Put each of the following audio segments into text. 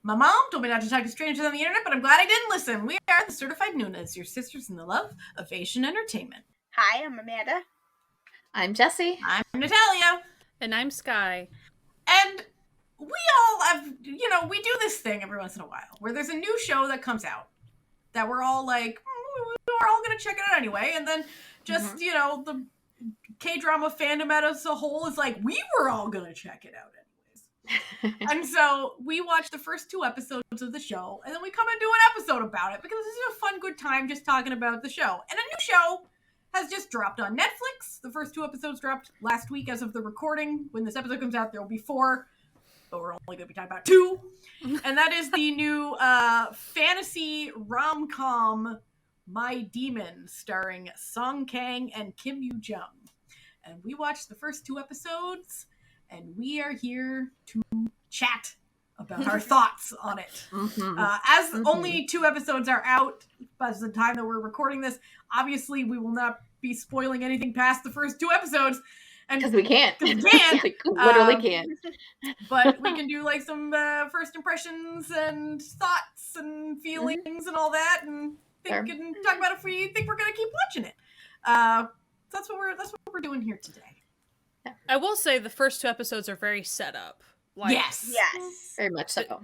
My mom told me not to talk to strangers on the internet, but I'm glad I didn't listen. We are the Certified Noonas, your sisters in the love of Asian entertainment. Hi, I'm Amanda. I'm Jessie. I'm Natalia. And I'm Sky. And we all have, we do this thing every once in a while where there's a new show that comes out that we're all like, we're all going to check it out anyway. And then just, the kdrama fandom as a whole is like, we were all going to check it out anyways. And so we watch the first 2 episodes of the show, and then we come and do an episode about it because this is a fun, good time just talking about the show. And a new show has just dropped on Netflix. The first 2 episodes dropped last week as of the recording. When this episode comes out, there will be 4, but we're only going to be talking about 2. And that is the new fantasy rom-com My Demon, starring Song Kang and Kim Yoo-jung. And we watched the first 2 episodes, and we are here to chat about our thoughts on it. As only 2 episodes are out by the time that we're recording this, obviously we will not be spoiling anything past the first 2 episodes. Because we can't. We can't. We literally can't. But we can do like some first impressions and thoughts and feelings and all that, and think and talk about if we think we're going to keep watching it. That's what we're doing here today. I will say the first 2 episodes are very set up. Like, Yes. Very much so.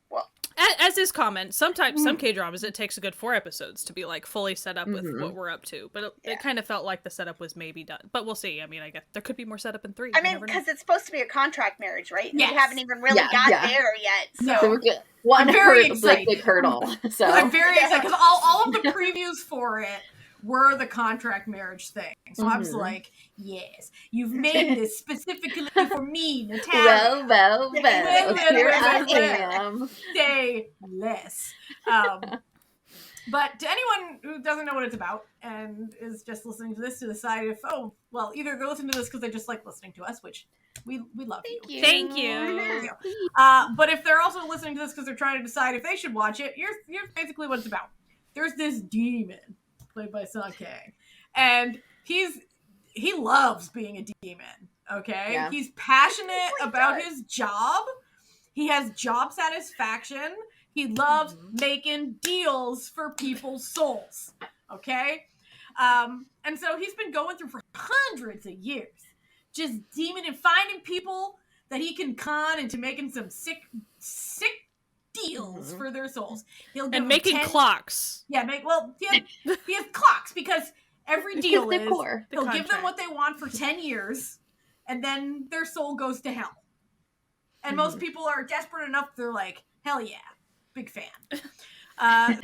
Well, as is common, sometimes some K-dramas it takes a good 4 episodes to be like fully set up with what we're up to. But it kind of felt like the setup was maybe done. But we'll see. I mean, I guess there could be more setup in 3. I mean, because it's supposed to be a contract marriage, right? Yes. We haven't even really got there yet. So, No. So we're good. One very big hurdle. So I'm very excited because all of the previews for it were the contract marriage thing. So I was like, yes, you've made this specifically for me, Natalia. Well. Here I am. Say less. But to anyone who doesn't know what it's about and is just listening to this to decide if, either they're listening to this because they just like listening to us, which we love you. Thank you. But if they're also listening to this because they're trying to decide if they should watch it, here's basically what it's about. There's this demon played by Song Kang, and he loves being a demon. Okay, he's passionate about his job. He has job satisfaction. He loves making deals for people's souls. Okay, and so he's been going through for hundreds of years, just demon and finding people that he can con into making some sick deals for their souls. He'll give making clocks. Yeah, he has clocks because every deal is he'll give them what they want for 10 years, and then their soul goes to hell. And most people are desperate enough, they're like, hell yeah, big fan.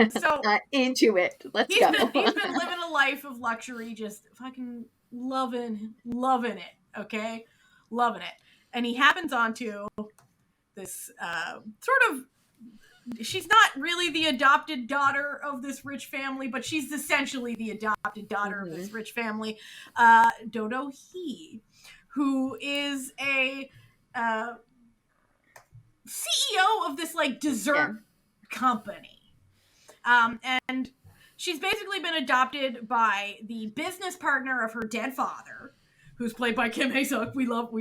So into it. Let's go. He's been living a life of luxury, just fucking loving it, okay? Loving it. And he happens onto this sort of, she's not really the adopted daughter of this rich family, but she's essentially the adopted daughter of this rich family, Dodo Hee, who is a CEO of this like dessert company. And she's basically been adopted by the business partner of her dead father, who's played by Kim Hae-suk. We love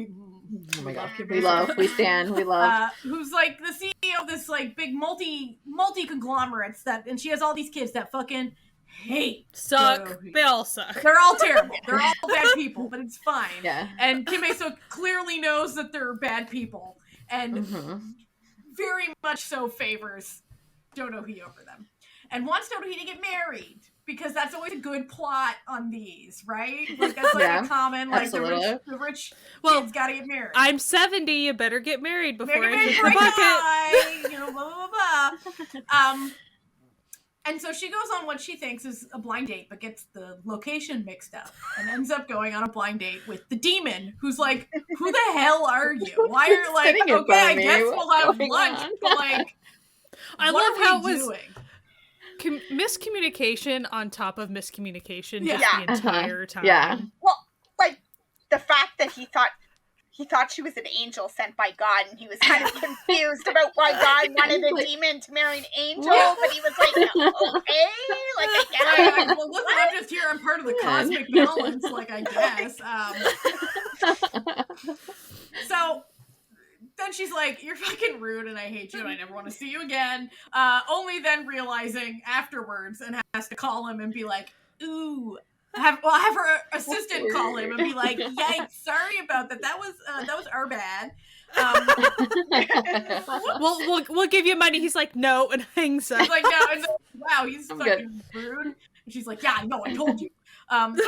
who's like the CEO of this like big multi conglomerates and she has all these kids that fucking hate they all suck. They're all terrible. They're all bad people, but it's fine. Yeah. And Kim Hae-suk clearly knows that they're bad people and very much so favors Dodo Hee over them and wants Dodo Hee to get married. Because that's always a good plot on these, right? Like that's like a common, like the rich kids gotta get married. I'm 70, you better get married before I hit the bucket. Blah, blah, blah. And so she goes on what she thinks is a blind date, but gets the location mixed up and ends up going on a blind date with the demon, who's like, who the hell are you? Why are you like, okay, I guess we'll have lunch, but like, I love how it was miscommunication on top of miscommunication just the entire time. Yeah. Well, like the fact that he thought she was an angel sent by God, and he was kind of confused about why God wanted a demon to marry an angel, but he was like, okay, like I guess. Well, listen, I'm just here. I'm part of the cosmic balance, like I guess. So then she's like, you're fucking rude and I hate you and I never want to see you again. Only then realizing afterwards and has to call him and be like, ooh. Have her assistant call him and be like, yikes, sorry about that. That was our bad. We'll give you money. He's like, no, and hangs up. He's like, no, and wow, he's fucking rude. And she's like, yeah, I know, I told you. So anyway,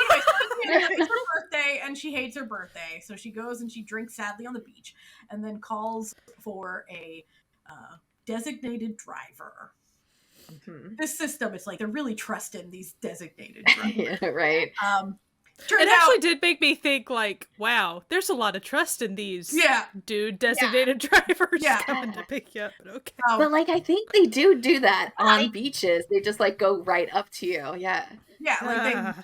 it's her birthday, and she hates her birthday, so she goes and she drinks sadly on the beach, and then calls for a designated driver. Mm-hmm. This system is like they're really trusting these designated drivers. Yeah, right. It actually did make me think, like, wow, there's a lot of trust in these designated drivers coming to pick you up. But okay. But, like, I think they do that on beaches. They just, like, go right up to you. Yeah. Yeah, like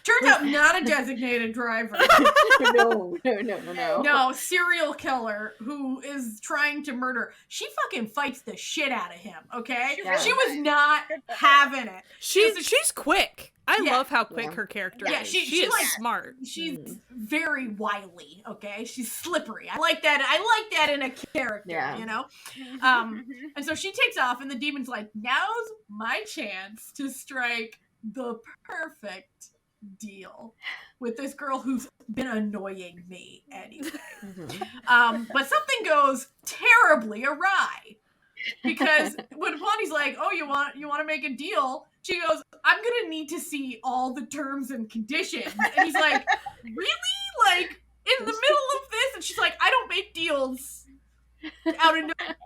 turns out not a designated driver. No. No, serial killer who is trying to murder. She fucking fights the shit out of him, okay? Yeah. She was not having it. She's quick. I love how quick her character is. She is like, smart. She's very wily, okay? She's slippery. I like that in a character, you know? And so she takes off and the demon's like, now's my chance to strike the perfect deal with this girl who's been annoying me anyway. But something goes terribly awry because when Bonnie's like, "Oh, you want to make a deal?" She goes, "I'm gonna need to see all the terms and conditions." And he's like, "Really? Like in the middle of this?" And she's like, "I don't make deals out of nowhere."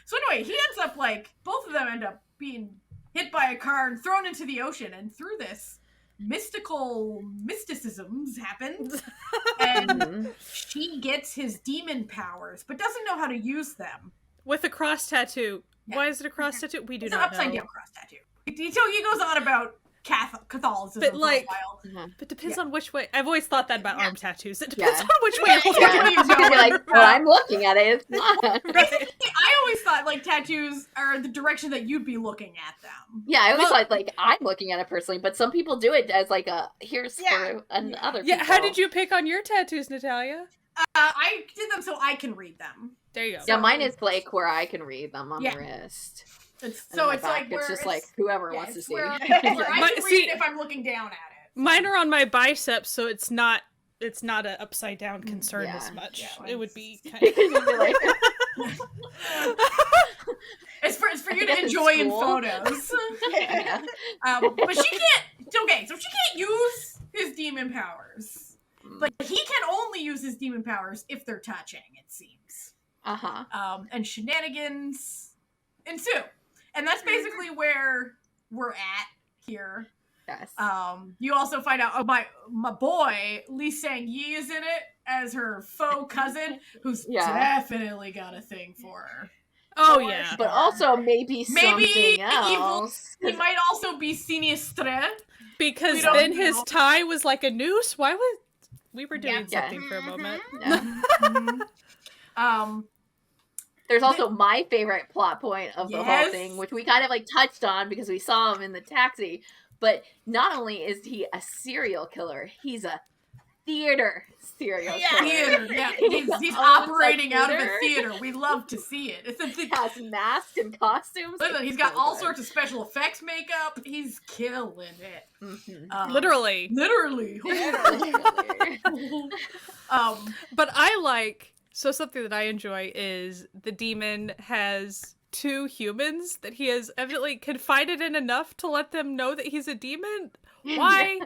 So anyway, he ends up like both of them end up being hit by a car and thrown into the ocean, and through this mysticisms happens, and she gets his demon powers, but doesn't know how to use them. With a cross tattoo. Yeah. Why is it a cross tattoo? We do not know. It's an upside down cross tattoo. Until he goes on about Catholicism but for a while. But depends on which way. I've always thought that about arm tattoos. It depends on which way you're like, well, I'm looking at it. It's not. I always thought like tattoos are the direction that you'd be looking at them. Yeah, I always thought like I'm looking at it personally, but some people do it as like a here's for other people. Yeah, how did you pick on your tattoos, Natalia? I did them so I can read them. There you go. Yeah, mine is like where I can read them on the wrist. It's like where it's like whoever wants to see. Where I can read it if I'm looking down at it. Mine are on my biceps, so it's not an upside down concern as much. Yeah, it would be kind of it's for you to enjoy in photos. But she can't. Okay, so she can't use his demon powers, but he can only use his demon powers if they're touching. It seems. And shenanigans ensue. And that's basically where we're at here. Yes. You also find out my boy, Lee Sang-yi, is in it as her faux cousin, who's definitely got a thing for her. Oh, yeah. But also maybe something else. Evil. He might also be sinistre. Because then his tie was like a noose? Why was... We were doing something for a moment. There's also my favorite plot point of the whole thing, which we kind of like touched on because we saw him in the taxi. But not only is he a serial killer, he's a theater serial killer. He's operating out of a theater. We love to see it. He has masks and costumes. Listen, he's got all sorts of special effects makeup. He's killing it. Literally. But I like... So something that I enjoy is the demon has two humans that he has evidently confided in enough to let them know that he's a demon. Why?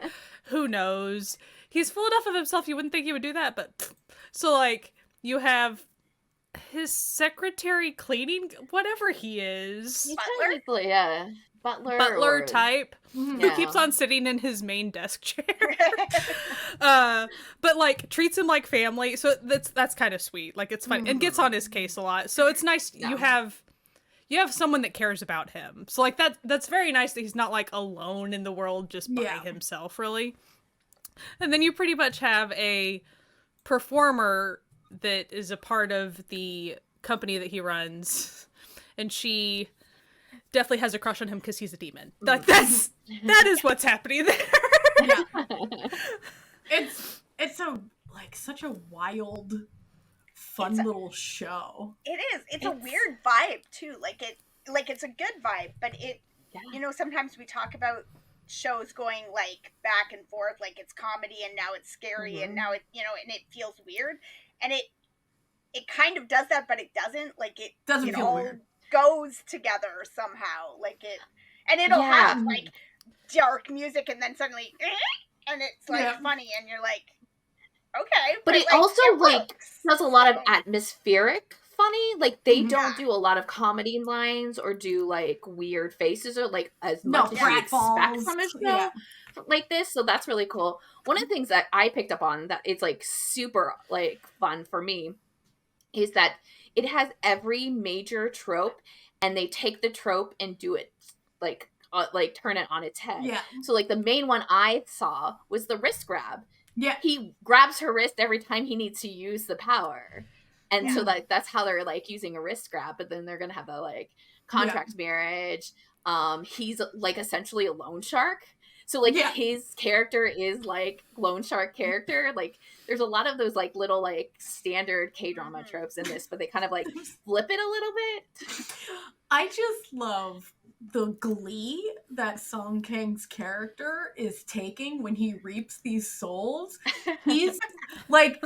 Who knows? He's full enough of himself you wouldn't think he would do that, but... So, like, you have his secretary cleaning, whatever he is. Butler type who keeps on sitting in his main desk chair. But like treats him like family, so that's kind of sweet. Like it's fun and gets on his case a lot. So it's nice you have someone that cares about him. So like that's very nice that he's not like alone in the world just by himself really. And then you pretty much have a performer that is a part of the company that he runs, and she definitely has a crush on him because he's a demon. Like that is what's happening there. It's such a wild fun little show. It is. It's a weird vibe too. Like it's a good vibe, but sometimes we talk about shows going like back and forth, like it's comedy and now it's scary and now it and it feels weird, and it kind of does that, but it doesn't. Like it doesn't feel all weird. Goes together somehow. Like it, and it'll have like dark music and then suddenly and it's like funny and you're like, okay, but it like, also it does a lot of atmospheric funny. Like they don't do a lot of comedy lines or do like weird faces or like as much as you expect from a show like this. So that's really cool. One of the things that I picked up on that it's like super like fun for me is that it has every major trope and they take the trope and do it like turn it on its head. Yeah. So like the main one I saw was the wrist grab. Yeah. He grabs her wrist every time he needs to use the power. And so that's how they're like using a wrist grab, but then they're going to have the like contract marriage. He's like essentially a loan shark. So like his character is like loan shark character. Like there's a lot of those like little like standard K-drama tropes in this, but they kind of like flip it a little bit. I just love the glee that Song Kang's character is taking when he reaps these souls. He's like,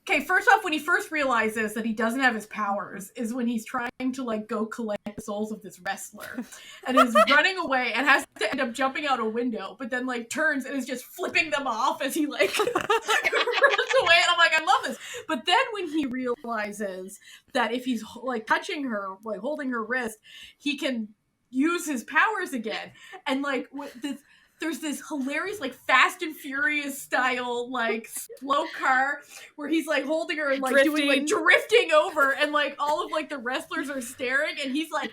okay, first off, when he first realizes that he doesn't have his powers is when he's trying to like go collect the souls of this wrestler and is running away and has to end up jumping out a window, but then like turns and is just flipping them off as he like runs away. And I'm like, I love this. But then when he realizes that if he's like touching her, like holding her wrist, he can use his powers again. And like there's this hilarious, like, Fast and Furious style, like, slow car where he's, like, holding her and, like, doing, like, drifting over, and, like, all of, like, the wrestlers are staring, and he's, like,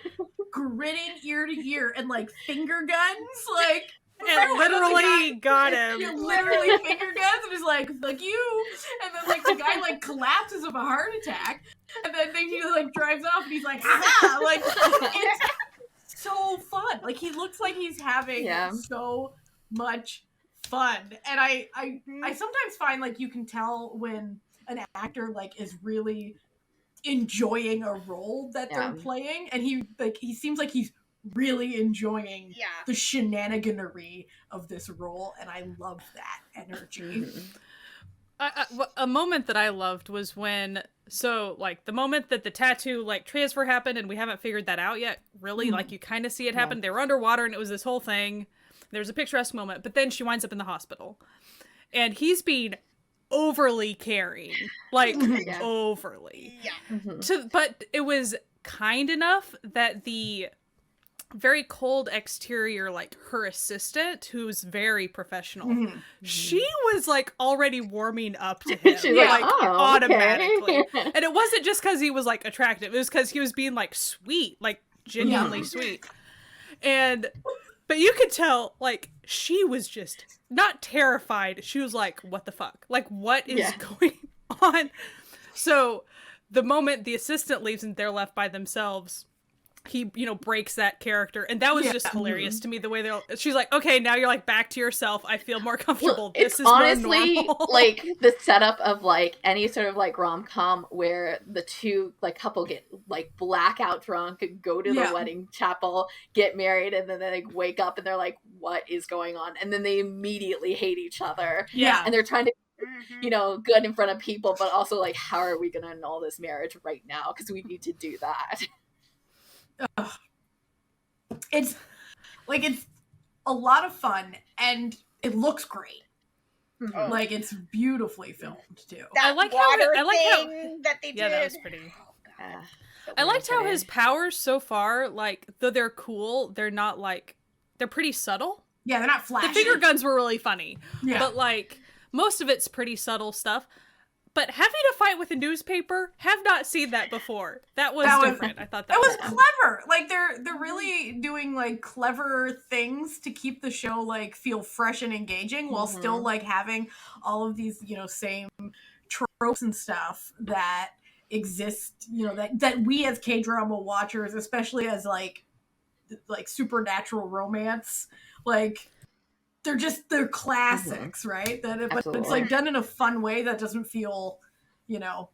grinning ear to ear, and, like, finger guns, like... And literally got him. Literally finger guns, and he's like you, and then, like, the guy, like, collapses of a heart attack, and then he, like, drives off, and he's like, ha-ha! Like, it's... so fun. Like he looks like he's having so much fun. And I sometimes find like you can tell when an actor like is really enjoying a role that they're playing, and he seems like he's really enjoying the shenaniganery of this role, and I love that energy. A moment that I loved was when, so like the moment that the tattoo like transfer happened, and we haven't figured that out yet, really, like you kind of see it happen. They were underwater and it was this whole thing. There's a picturesque moment, but then she winds up in the hospital and he's being overly caring, like overly. But it was kind enough that the very cold exterior, like her assistant, who's very professional, she was like already warming up to him. She's like, automatically. And it wasn't just because he was like attractive, it was because he was being like sweet, like genuinely sweet. But you could tell like she was just not terrified, she was like, what the fuck, like what is going on? So the moment the assistant leaves and they're left by themselves, he, breaks that character, and that was just hilarious to me. The way she's like, okay, now you're like back to yourself. I feel more comfortable. This is honestly more normal. Like the setup of like any sort of like rom-com where the two like couple get like blackout drunk and go to the wedding chapel, get married, and then they like wake up and they're like, what is going on? And then they immediately hate each other. And they're trying to good in front of people, but also like, how are we gonna annul this marriage right now? Because we need to do that. It's a lot of fun, and it looks great. Like it's beautifully filmed too. That I like how that they did. Yeah, that was pretty. I liked how his powers so far, like though they're cool, they're not like they're pretty subtle. Yeah, they're not flashy. The finger guns were really funny. Yeah, but like most of it's pretty subtle stuff. But having to fight with a newspaper, have not seen that before. That was different. I thought that was clever. Like they're really doing like clever things to keep the show like feel fresh and engaging while still like having all of these, same tropes and stuff that exist, that we as K-drama watchers, especially as like supernatural romance, like they're classics, right? But it's like done in a fun way that doesn't feel you know,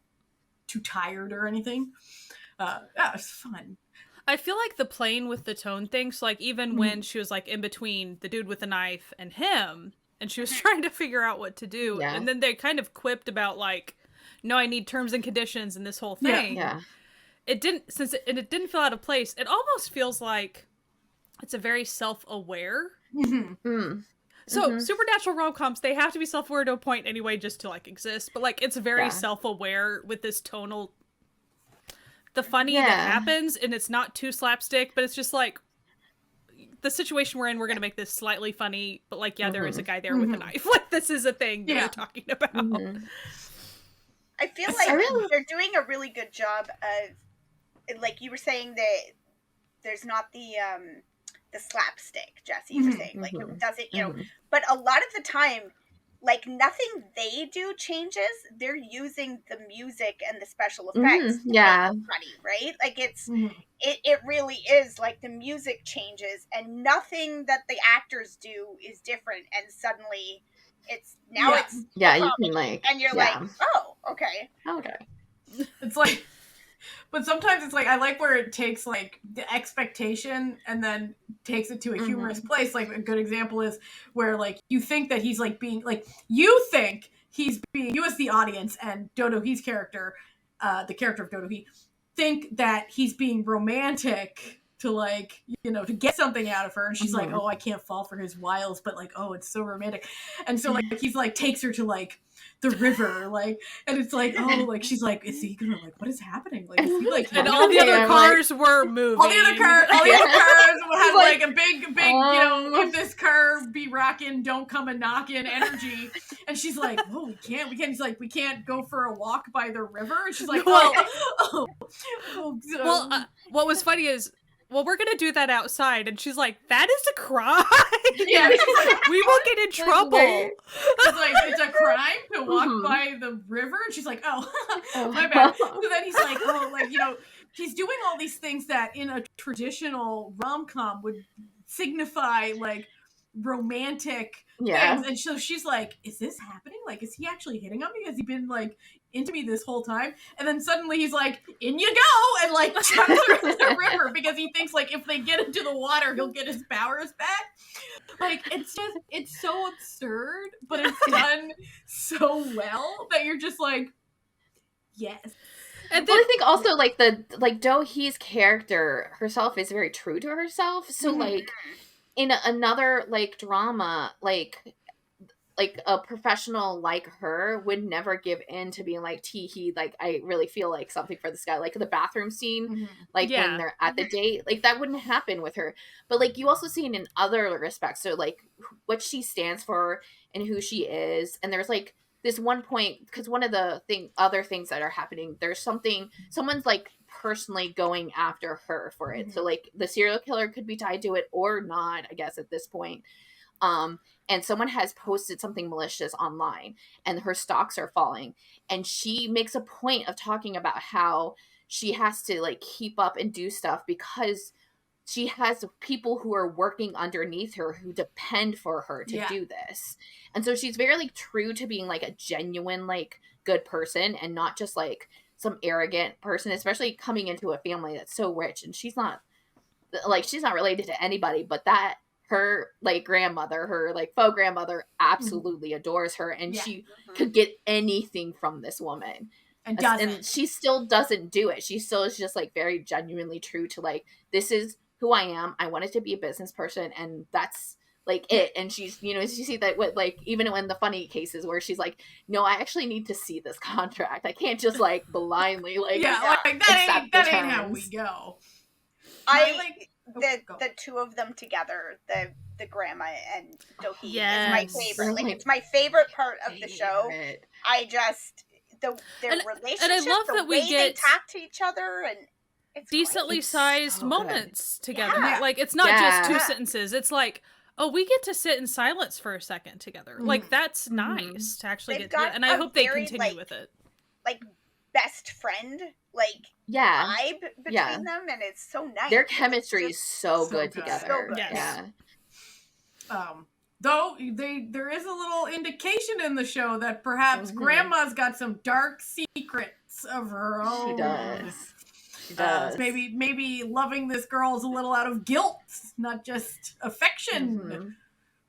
too tired or anything. It's fun. I feel like the playing with the tone thing, so like even when she was like in between the dude with the knife and him, and she was trying to figure out what to do, and then they kind of quipped about like, no, I need terms and conditions and this whole thing. Yeah. It didn't feel out of place. It almost feels like it's a very self-aware. So supernatural rom-coms, they have to be self-aware to a point anyway, just to like exist. But like it's very self-aware with this tonal. The funny that happens, and it's not too slapstick, but it's just like the situation we're in. We're gonna make this slightly funny, but like there is a guy there with a knife. Like this is a thing that we're talking about. I feel like they're doing a really good job of, like you were saying, that there's not the slapstick, Jessie, you were saying, like it doesn't, you know, but a lot of the time, like nothing they do changes. They're using the music and the special effects to make it funny, right? Like it really is like the music changes and nothing that the actors do is different, and suddenly it's you can like, and you're like, oh, okay. It's like, but sometimes it's like, I like where it takes like the expectation and then takes it to a humorous place. Like a good example is where like you think that he's like being like, you think he's being, you as the audience and Dodo He's character, the character of Dodo He, think that he's being romantic to like, you know, to get something out of her, and she's like, oh, I can't fall for his wiles, but like, oh, it's so romantic. And so like he's like takes her to like the river, like, and it's like, oh, like she's like, is he gonna like, what is happening? Like, is he like, and all the other cars were moving. All the other cars had like a big, you know, if this car be rocking, don't come a knockin' energy. And she's like, oh, we can't. He's like, we can't go for a walk by the river. And she's like, well, what was funny is, well, we're gonna do that outside, and she's like, that is a crime. Yeah, like, we will get in trouble. It's like, it's a crime to walk by the river, and she's like, oh, my bad. So then he's like, oh, like, you know, he's doing all these things that in a traditional rom-com would signify like romantic things, and so she's like, is this happening? Like, is he actually hitting on me? Has he been like into me this whole time? And then suddenly he's like, in you go, and like chucks her into the river because he thinks like if they get into the water he'll get his powers back. Like, it's just, it's so absurd, but it's done so well that you're just like, yes. And then I think also like Do Hee's character herself is very true to herself, so like in another like drama, like a professional like her would never give in to being like, Tee-hee, like I really feel like something for this guy, like the bathroom scene, like when they're at the date, like that wouldn't happen with her. But like you also see it in other respects, so like what she stands for and who she is. And there's like this one point, because one of the other things that are happening, there's someone's like personally going after her for it. So like the serial killer could be tied to it or not, I guess at this point. And someone has posted something malicious online and her stocks are falling. And she makes a point of talking about how she has to like keep up and do stuff because she has people who are working underneath her who depend for her to do this. And so she's very like true to being like a genuine, like good person and not just like some arrogant person, especially coming into a family that's so rich. And she's not related to anybody, but that her like grandmother, her like faux grandmother absolutely adores her. And she could get anything from this woman. And she still doesn't do it. She still is just like very genuinely true to like, this is who I am. I wanted to be a business person and that's like it. And she's, you know, you see that with like, even when the funny cases where she's like, no, I actually need to see this contract. I can't just like blindly like, that ain't how we go. I like the two of them together, the grandma and Do Hee is my favorite. Like it's my favorite part of the show. I just their relationship, and I love that we get they talk to each other and it's decently great. sized moments together. Like it's not just two sentences. It's like, oh, we get to sit in silence for a second together. Like that's nice to actually get to it. And I hope they continue with it. Like best friend, like vibe between them, and it's so nice. Their chemistry is so good together. So good. Yeah. Though there is a little indication in the show that perhaps Grandma's got some dark secrets of her own. She does. She does. Maybe loving this girl is a little out of guilt, not just affection.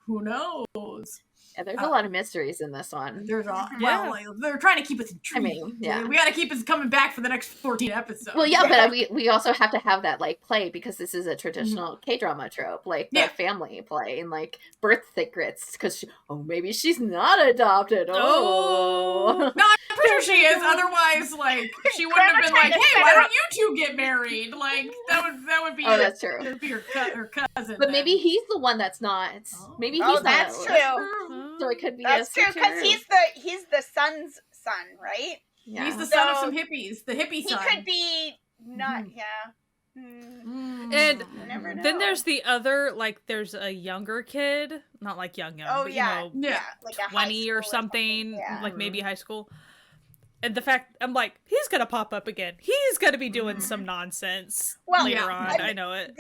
Who knows? Yeah, there's a lot of mysteries in this one. There's they're trying to keep us intrigued. I mean, yeah. We got to keep us coming back for the next 14 episodes. Well, yeah, but we also have to have that, like, play, because this is a traditional K-drama trope, like, the family play, and, like, birth secrets, because, maybe she's not adopted. Oh. No, I'm pretty sure she is, otherwise, like, she wouldn't have been like, hey, why don't you two get married? Like, that would be that's true. That would be her cousin. But maybe he's the one that's not. Maybe he's not. That's true. So it could be that's true, because he's the son's son, right? Yeah. He's the son of some hippies. The hippie son. He could be not. And then there's the other, like, there's a younger kid, not like young, oh but, yeah, like 20 or something, yeah. like maybe high school. And the fact, I'm like, he's gonna pop up again. He's gonna be doing some nonsense later on. I know it.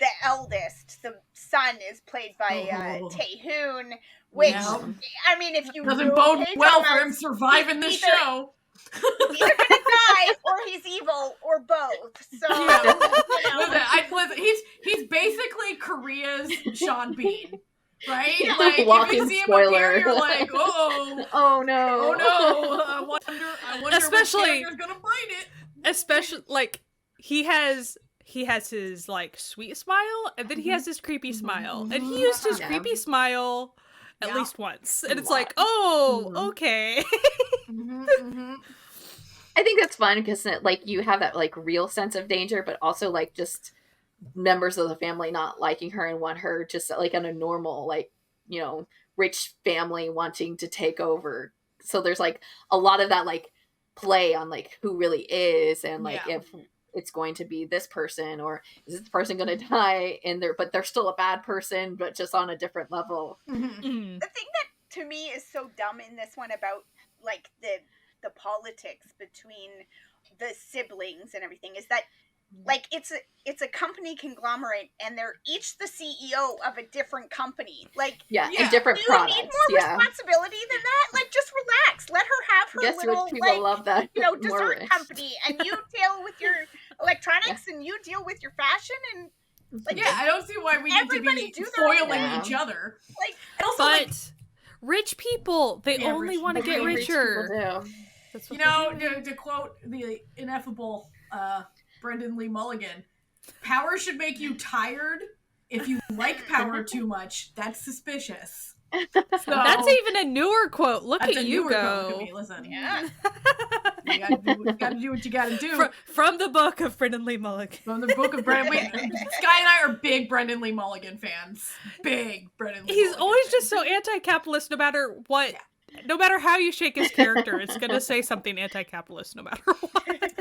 The eldest, the son, is played by Tae-hoon, which, I mean, if you doesn't bode well for him surviving this show. He's either gonna die, or he's evil, or both. So, he's basically Korea's Sean Bean, right? Yeah. Like, Walking if you see him spoiler. appear, you're like, oh no, I wonder especially, which character's gonna bite it. Especially, like, he has his, like, sweet smile, and then he has his creepy smile. And he used his creepy smile at least once. And it's like, okay. I think that's fun, because, like, you have that, like, real sense of danger, but also, like, just members of the family not liking her and want her just, like, on a normal, like, you know, rich family wanting to take over. So there's, like, a lot of that, like, play on, like, who really is, and, like, if it's going to be this person, or is this person going to die but they're still a bad person, but just on a different level. The thing that to me is so dumb in this one about, like, the politics between the siblings and everything is that, like, it's a company conglomerate, and they're each the CEO of a different company. Like, and different products. You need more responsibility than that. Like, just relax. Let her have her little, rich people love that. Dessert company, and you deal with your electronics, and you deal with your fashion, and like, I don't see why we need to be foiling each other. Like, and also, but rich people, they only want to get richer. To quote the ineffable Brendan Lee Mulligan, power should make you tired. If you like power too much, that's suspicious. So, that's even a newer quote. Look at you go. Look at me. Listen, you gotta do what you gotta do. From the book of Brendan Lee Mulligan. From the book of Brendan. Sky and I are big Brendan Lee Mulligan fans. Big Brendan Lee. He's always just so anti-capitalist, no matter what. Yeah. No matter how you shake his character, it's gonna say something anti-capitalist, no matter what.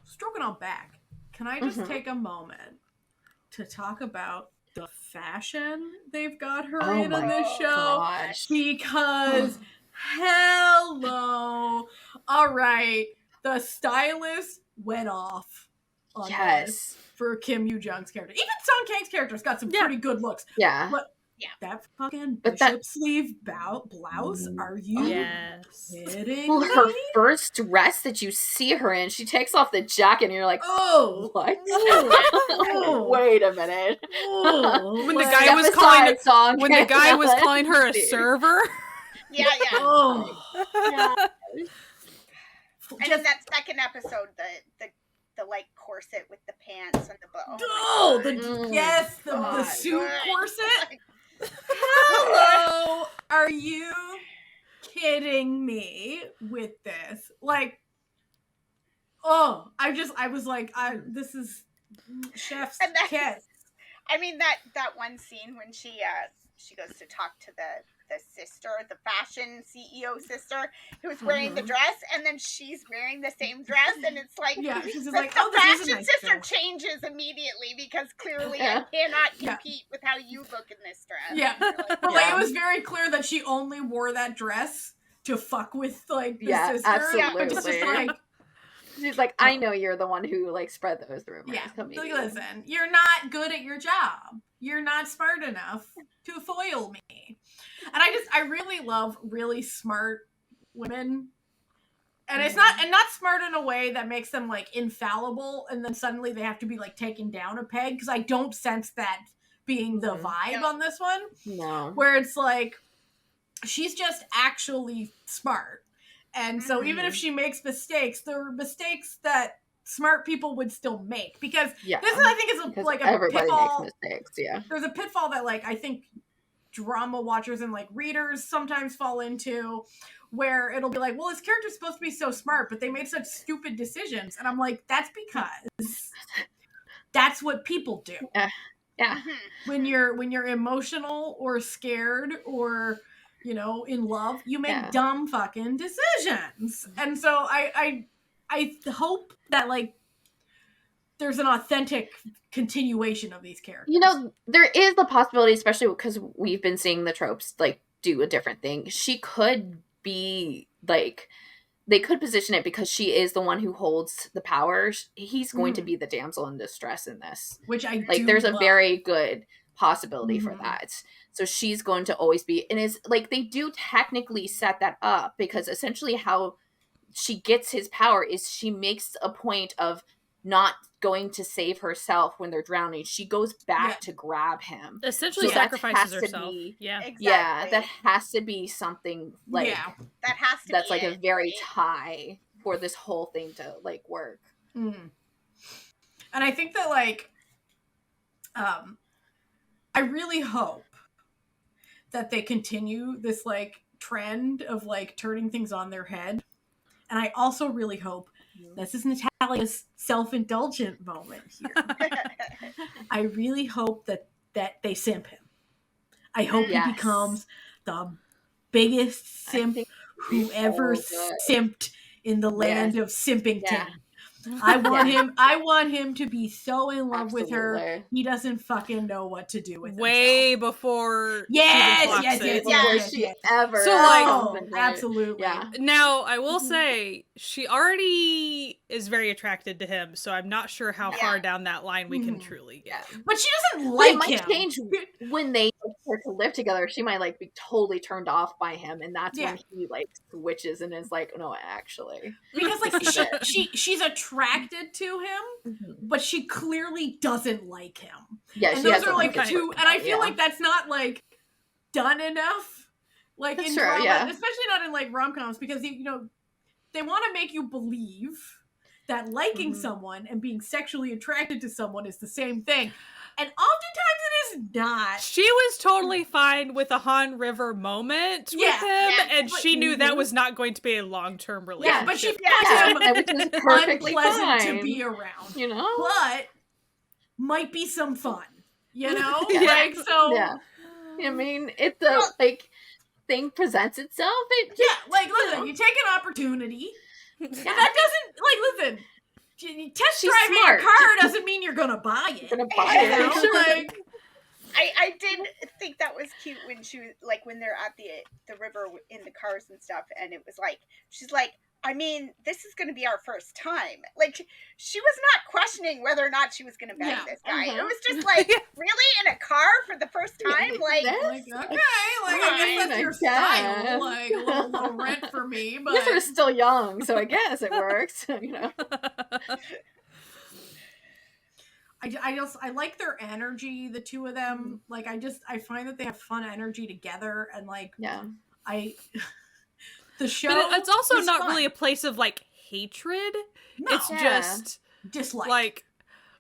Stroking on back, can I just take a moment to talk about the fashion they've got her in on this show? Gosh. Because hello, all right, the stylist went off on this for Kim Yoo Jung's character. Even Song Kang's character's got some pretty good looks. But that fucking bishop sleeve blouse, are you kidding me? Her first dress that you see her in, she takes off the jacket and you're like, what? Wait a minute. When the guy was calling her a server. And in that second episode, the like corset with the pants and the suit corset. Hello, are you kidding me with this? Like, I was like, this is chef's kiss. I mean, that one scene when she goes to talk to the sister, the fashion CEO sister, who's wearing the dress, and then she's wearing the same dress, and it's like, she's the like, fashion sister changes immediately, because clearly I cannot compete with how you look in this dress. Like, it was very clear that she only wore that dress to fuck with, like, the sister. Absolutely. It's just like, She's like, I know you're the one who like spread those rumors. Yeah, Comedic. like, listen, you're not good at your job. You're not smart enough to foil me. And I really love really smart women. And it's not smart in a way that makes them like infallible and then suddenly they have to be like taken down a peg, because I don't sense that being the vibe on this one. No. Where it's like she's just actually smart. And so even if she makes mistakes, they're mistakes that smart people would still make, because this is, I think, is like a everybody pitfall. makes mistakes. Yeah, there's a pitfall that like I think drama watchers and like readers sometimes fall into, where it'll be like, well, this character's supposed to be so smart, but they made such stupid decisions, and I'm like, that's because that's what people do. Yeah. When you're emotional or scared or in love, you make dumb fucking decisions. And so I hope that like there's an authentic continuation of these characters. There is the possibility, especially because we've been seeing the tropes like do a different thing. She could be like, they could position it because she is the one who holds the powers. He's going to be the damsel in distress in this, which I like. There's a very good possibility for that. So she's going to always be, and it's like they do technically set that up, because essentially how she gets his power is she makes a point of not going to save herself when they're drowning. She goes back to grab him. Essentially sacrifices herself. Exactly. Yeah, that has to be something like that has to that's be like a very tie for this whole thing to like work. And I think that like I really hope that they continue this like trend of like turning things on their head. And I also really hope this is Natalia's self-indulgent moment here. I really hope that they simp him. I hope he becomes the biggest simp who ever simped in the land of Simpington. Yeah. I want him to be so in love with her, he doesn't fucking know what to do with himself. Way before yes, ever. So like, absolutely. Yeah. Now I will say she already is very attracted to him, so I'm not sure how far down that line we can truly get. But she doesn't like him. It might change when they start to live together. She might like be totally turned off by him, and that's when he like switches and is like, no, actually, because like she's attracted to him, but she clearly doesn't like him. Yeah, and those are like two, and I feel like that's not like done enough, like in drama, especially not in like rom-coms, because they want to make you believe that liking someone and being sexually attracted to someone is the same thing. And oftentimes it is not. She was totally fine with a Han River moment with him, and she knew that was not going to be a long-term relationship. Yeah, but she found him perfectly unpleasant fine to be around. But might be some fun. Like, so. Yeah. I mean, it's a like thing presents itself. Listen, you take an opportunity. And that doesn't listen. Test driving a car doesn't mean you're gonna buy it. Like, I did think that was cute when she was like, when they're at the river in the cars and stuff, and it was like, she's like, I mean, this is going to be our first time. Like, she was not questioning whether or not she was going to bang this guy. It was just like, really, in a car for the first time? Like okay, I guess that's your style. Like, a little rent for me, but they're still young, so I guess it works. I like their energy, the two of them. Like, I find that they have fun energy together, and like, the show, but it's also not fun. really a place of like hatred. No. It's just dislike. Like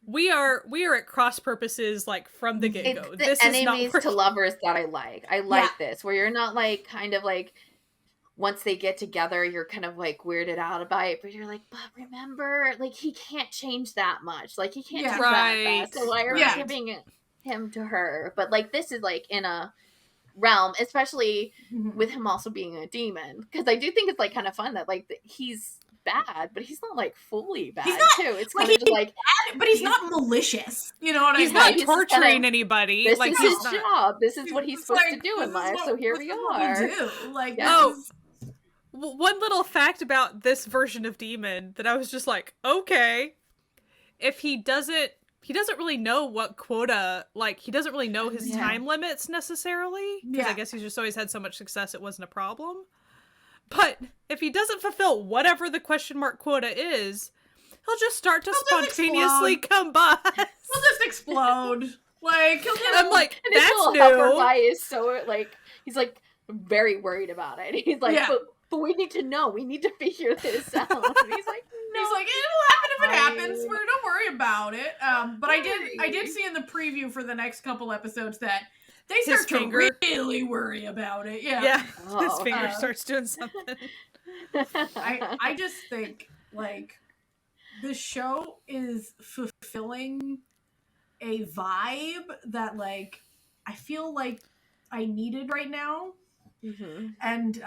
we are at cross purposes, like from the get go. This enemies to lovers that I like. I like this, where you're not like kind of like once they get together, you're kind of like weirded out about it, but you're like, but remember, like he can't change that much. Like he can't change that fast. So why are we giving him to her? But like this is like in a realm, especially with him also being a demon, because I do think it's like kind of fun that like he's bad, but he's not like fully bad. He's not, too. It's kind of just like bad, but he's not malicious. You know what I mean? He's not torturing anybody. This like is his job. This is what he's supposed to do in life. So here we are. We do. Like one little fact about this version of Demon that I was just like, okay, if he doesn't really know what quota, like, he doesn't really know his time limits necessarily, because I guess he's just always had so much success it wasn't a problem. But if he doesn't fulfill whatever the question mark quota is, he'll just start to spontaneously combust. He'll just explode. Like, he'll just... I'm like, and his that's little new. helper guy is so, like, he's, like, very worried about it. He's like, but we need to know. We need to figure this out. And he's like, no. He's like, it'll happen if it happens. Don't worry about it. But I did see in the preview for the next couple episodes that they start to really worry about it. Yeah. His finger starts doing something. I just think, like, the show is fulfilling a vibe that, like, I feel like I needed right now. Mm-hmm. And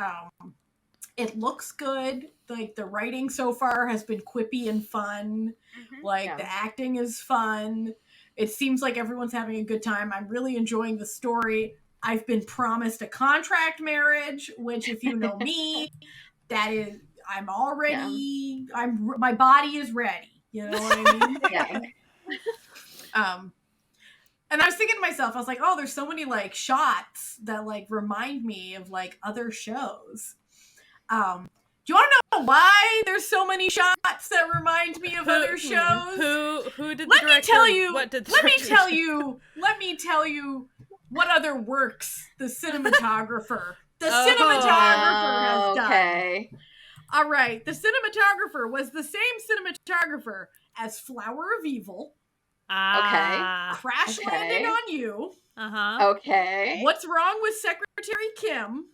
it looks good. Like, the writing so far has been quippy and fun. Mm-hmm. Like, the acting is fun. It seems like everyone's having a good time. I'm really enjoying the story. I've been promised a contract marriage, which, if you know me, that is, I'm already, my body is ready. You know what I mean? Yeah. And I was thinking to myself, I was like, oh, there's so many, like, shots that, like, remind me of, like, other shows. Do you want to know why there's so many shots that remind me of other shows? Who did the Let director? me tell you. What did the Let me director tell do? you. Let me tell you what other works the cinematographer has done. All right, the cinematographer was the same cinematographer as Flower of Evil. Crash Landing on You. Okay. What's Wrong with Secretary Kim?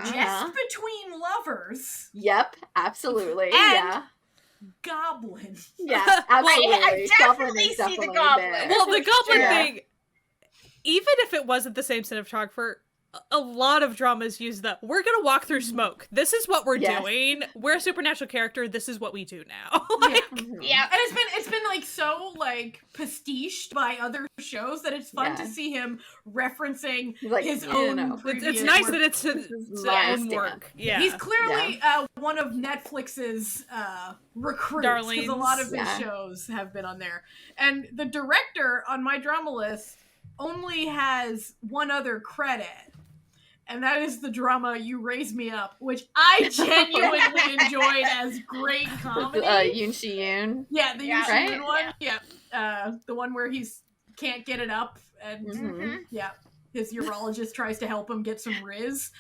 Just Between Lovers. Yep, absolutely. And Goblin. Yeah, absolutely. I definitely see the Goblin. There. Well, the Goblin thing, even if it wasn't the same cinematographer, a lot of dramas use we're gonna walk through smoke. This is what we're doing. We're a supernatural character. This is what we do now. And it's been like so like pastiched by other shows that it's fun to see him referencing his own. It's nice that it's his own work. Yeah, he's clearly one of Netflix's recruits, because a lot of his shows have been on there. And the director on my drama list only has one other credit. And that is the drama You Raise Me Up, which I genuinely enjoyed as great comedy. Yoon Shi-yoon. Yeah, the Yoon Shi-yoon one. Yeah. The one where he can't get it up. And his urologist tries to help him get some Riz.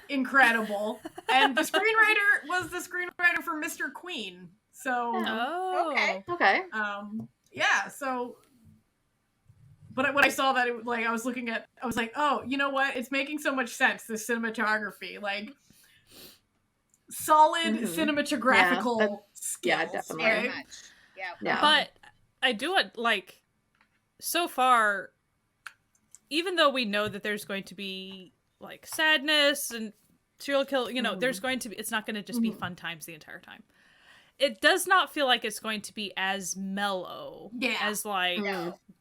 Incredible. And the screenwriter was the screenwriter for Mr. Queen. So. Okay. Yeah, so. But when I saw that, I was like, oh, you know what? It's making so much sense, the cinematography. Like, solid cinematographical skills. Yeah, definitely. Very much. Yeah. But I do want, like, so far, even though we know that there's going to be, like, sadness and serial kill, you know, there's going to be, it's not going to just be fun times the entire time. It does not feel like it's going to be as mellow as, like,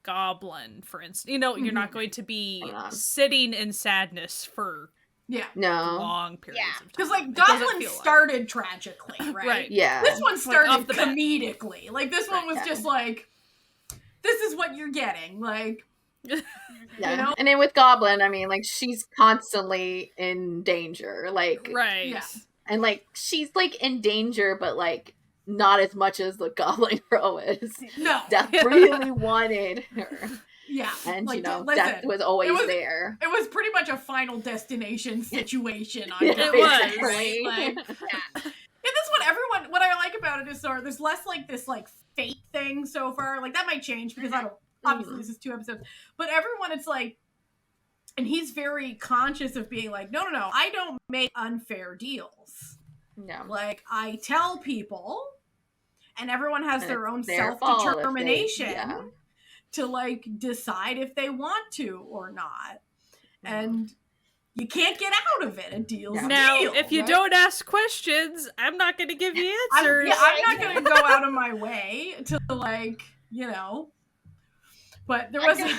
Goblin, for instance. You know, you're not going to be sitting in sadness for long periods of time. Because, like, Goblin started tragically, right? Right. Yeah. This one started comedically. Like, this one was just like, this is what you're getting. Like, you know? And then with Goblin, I mean, like, she's constantly in danger. Like, right. Yeah. And, like, she's, like, in danger, but, like, not as much as the Goblin Girl is. No. Death really wanted her. Yeah. And, like, you know, listen, Death was always there. It was pretty much a Final Destination situation on It Goblin, was, right? Like, and this one, what I like about it is there's less, like, this, like, fate thing so far. Like, that might change because obviously this is 2 episodes. But everyone, it's like, and he's very conscious of being like, no, I don't make unfair deals. No. Like, I tell people, and everyone has their own self-determination to, like, decide if they want to or not. And you can't get out of it. A deal's a now, deal. if you don't ask questions, I'm not going to give you answers. I'm not going to go out of my way to, like, you know. But there wasn't...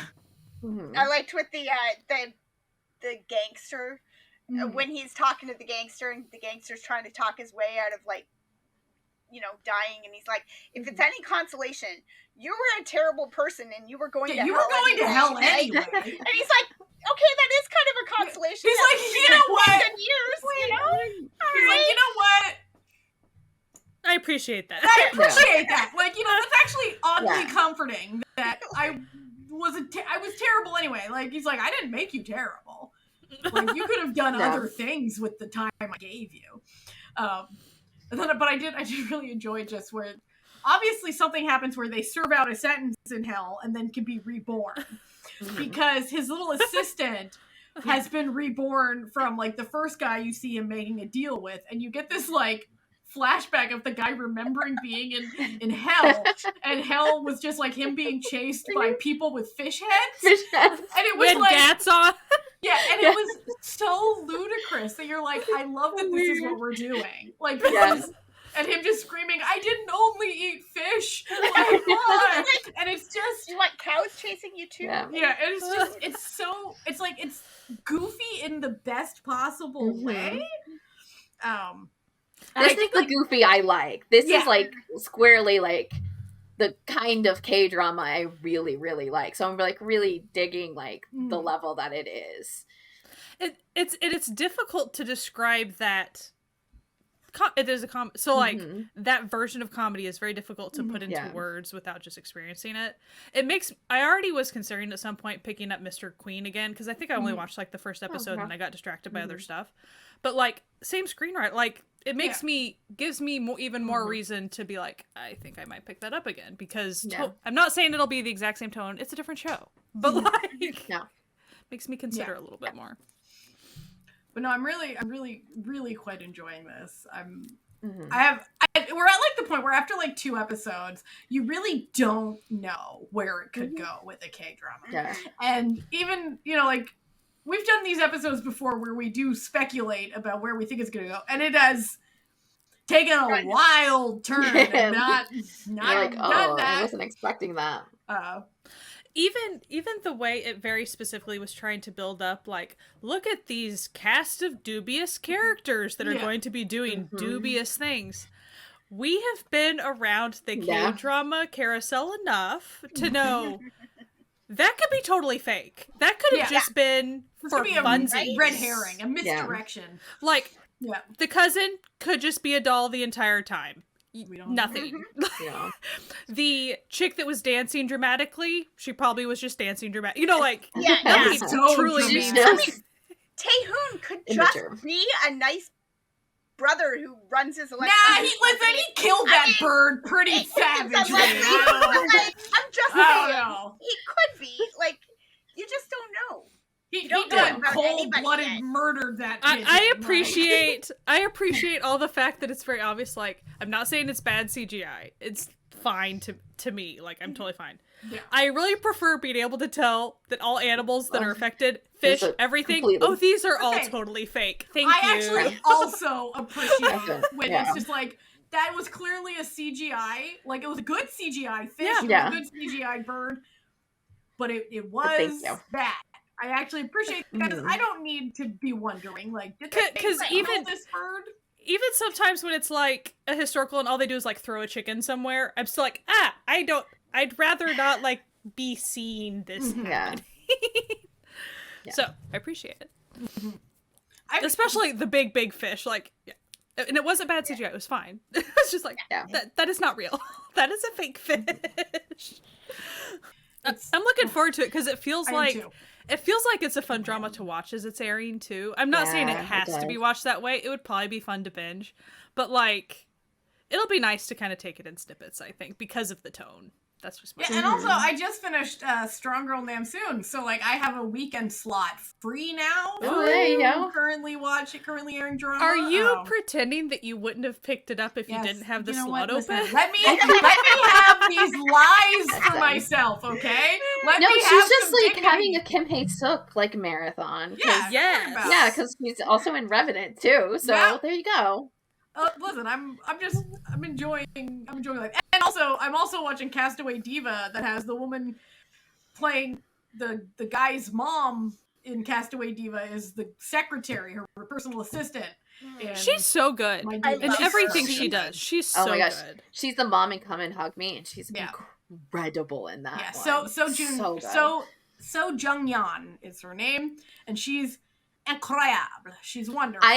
I liked with the gangster when he's talking to the gangster and the gangster's trying to talk his way out of like, you know, dying, and he's like, if it's any consolation, you were a terrible person and you were going to hell. You were going to hell anyway. And he's like, okay, that is kind of a consolation. He's like, you know what? Years, you know? He's like, you know what? I appreciate that. I appreciate that. Like, you know, that's actually oddly comforting that I was terrible anyway. Like, he's like, I didn't make you terrible. Like, you could have done other things with the time I gave you. But I did really enjoy just where obviously something happens where they serve out a sentence in hell and then can be reborn because his little assistant has been reborn from like the first guy you see him making a deal with, and you get this like flashback of the guy remembering being in hell, and hell was just like him being chased by people with fish heads. And it was like gats on. Yeah, and it was so ludicrous that you're like, I love that this is what we're doing. Like, this is, and him just screaming, I didn't only eat fish. Like, what? And it's just... You want cows chasing you too? Yeah, and it's just, it's like, it's goofy in the best possible way. This is the goofy I like. This is like squarely like the kind of K-drama I really, really like. So I'm like really digging like the level that it is. It's difficult to describe that. It is a so like that version of comedy is very difficult to put into words without just experiencing it. I already was considering at some point picking up Mr. Queen again because I think I only watched like the first episode and I got distracted by other stuff. But like same screenwriter, like it gives me even more reason to be like, I think I might pick that up again because I'm not saying it'll be the exact same tone. It's a different show, but like makes me consider a little bit more. But no, I'm really, really quite enjoying this. We're at like the point where after like 2 episodes, you really don't know where it could go with a K-drama. Yeah. And even, you know, like we've done these episodes before where we do speculate about where we think it's going to go. And it has taken a wild turn and not like, that. I wasn't expecting that. Even the way it very specifically was trying to build up, like, look at these cast of dubious characters that are going to be doing dubious things. We have been around the K-drama carousel enough to know that could be totally fake. That could have just been for funsies. A red herring, a misdirection. Like, the cousin could just be a doll the entire time. We don't Nothing. The chick that was dancing dramatically, she probably was just dancing dramatic. You know, like so truly. Taehoon could just be a nice brother who runs his electronics. He killed that bird pretty savagely. I'm just saying, he could be. Like, you just don't know. He done cold-blooded murdered that pigeon. I appreciate all the fact that it's very obvious. Like, I'm not saying it's bad CGI. It's fine to me. Like, I'm totally fine. Yeah. I really prefer being able to tell that all animals that are affected, fish, everything, these are all totally fake. Thank you. I actually also appreciate when it's just like, that was clearly a CGI. Like, it was a good CGI fish, it was a good CGI bird, but it was bad. I actually appreciate that because I don't need to be wondering, like, did they even this bird? Even sometimes when it's like a historical and all they do is like throw a chicken somewhere, I'm still like, I'd rather not like be seeing this happen. So I appreciate it. Especially the big fish, like, and it wasn't bad CGI, it was fine. It was just like, that is not real. That is a fake fish. I'm looking forward to it because it feels like it's a fun drama to watch as it's airing too. I'm not saying it has to be watched that way. It would probably be fun to binge, but like, it'll be nice to kind of take it in snippets, I think, because of the tone. That's just my and also I just finished Strong Girl Namsoon, so like I have a weekend slot free now. There you go. Currently airing drama. Are you pretending that you wouldn't have picked it up if you didn't have the slot open? Let me have these lies for myself, okay? She's just like having a Kim Hae-suk like marathon. Yeah, because she's also in Revenant too. So there you go. Listen, I'm enjoying life, and also I'm also watching Castaway Diva that has the woman playing the guy's mom in Castaway Diva is the secretary, her personal assistant. And She's so good my I dude in love everything her. she does. She's Oh so my gosh. good. She's the mom in Come and Hug Me, and she's Yeah. incredible in that Yeah, one. so good. So Jung Yan is her name, and she's incroyable. She's wonderful.